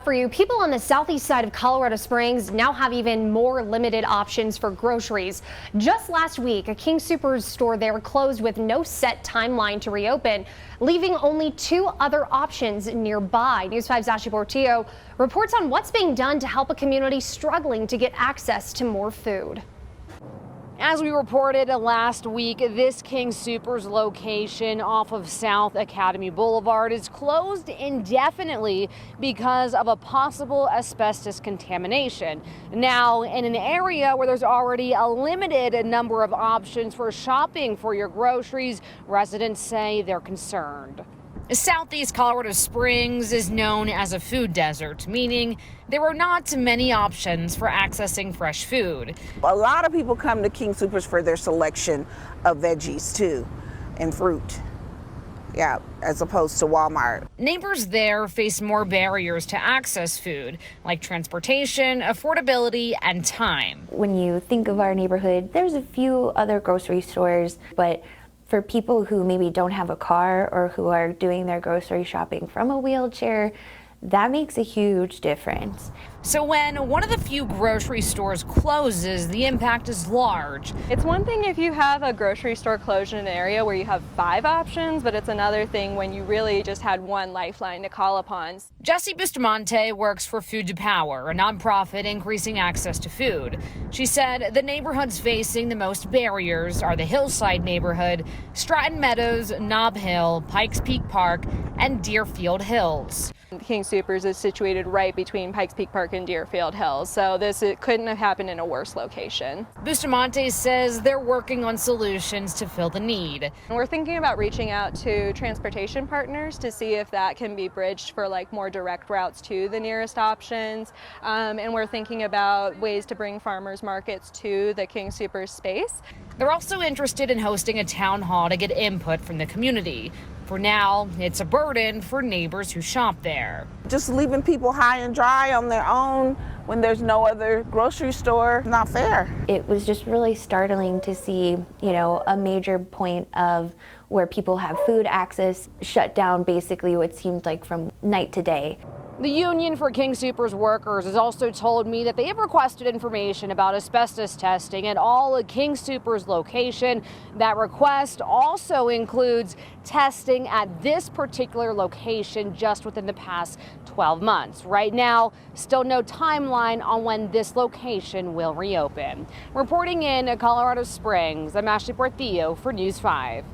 for you. People on the southeast side of Colorado Springs now have even more limited options for groceries. Just last week, a King Soopers store there closed with no set timeline to reopen, leaving only 2 other options nearby. News 5's Ashley Portillo reports on what's being done to help a community struggling to get access to more food. As we reported last week, this King Soopers location off of South Academy Boulevard is closed indefinitely because of a possible asbestos contamination. Now, in an area where there's already a limited number of options for shopping for your groceries, residents say they're concerned. Southeast Colorado Springs is known as a food desert, meaning there are not many options for accessing fresh food. A lot of people come to King Soopers for their selection of veggies too, and fruit. Yeah, as opposed to Walmart. Neighbors there face more barriers to access food, like transportation, affordability, and time. When you think of our neighborhood, there's a few other grocery stores, but for people who maybe don't have a car or who are doing their grocery shopping from a wheelchair, that makes a huge difference. So when one of the few grocery stores closes, the impact is large. It's one thing if you have a grocery store closed in an area where you have 5 options, but it's another thing when you really just had one lifeline to call upon. Jessie Bustamante works for Food to Power, a nonprofit increasing access to food. She said the neighborhoods facing the most barriers are the Hillside neighborhood, Stratton Meadows, Nob Hill, Pikes Peak Park, and Deerfield Hills. King Soopers is situated right between Pikes Peak Park and Deerfield Hills, so it couldn't have happened in a worse location. Bustamante says they're working on solutions to fill the need. We're thinking about reaching out to transportation partners to see if that can be bridged for more direct routes to the nearest options, and we're thinking about ways to bring farmers markets to the King Soopers space. They're also interested in hosting a town hall to get input from the community. For now, it's a burden for neighbors who shop there. Just leaving people high and dry on their own when there's no other grocery store, not fair. It was just really startling to see, a major point of where people have food access shut down basically what seemed like from night to day. The Union for King Soopers workers has also told me that they have requested information about asbestos testing at all King Soopers location. That request also includes testing at this particular location just within the past 12 months. Right now, still no timeline on when this location will reopen. Reporting in Colorado Springs, I'm Ashley Portillo for News 5.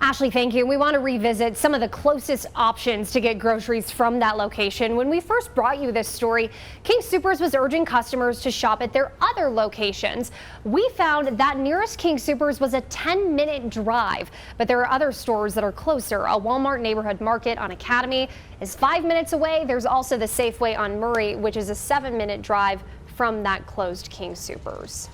Ashley, thank you. We want to revisit some of the closest options to get groceries from that location. When we first brought you this story, King Soopers was urging customers to shop at their other locations. We found that nearest King Soopers was a 10-minute drive, but there are other stores that are closer. A Walmart neighborhood market on Academy is 5 minutes away. There's also the Safeway on Murray, which is a 7-minute drive from that closed King Soopers.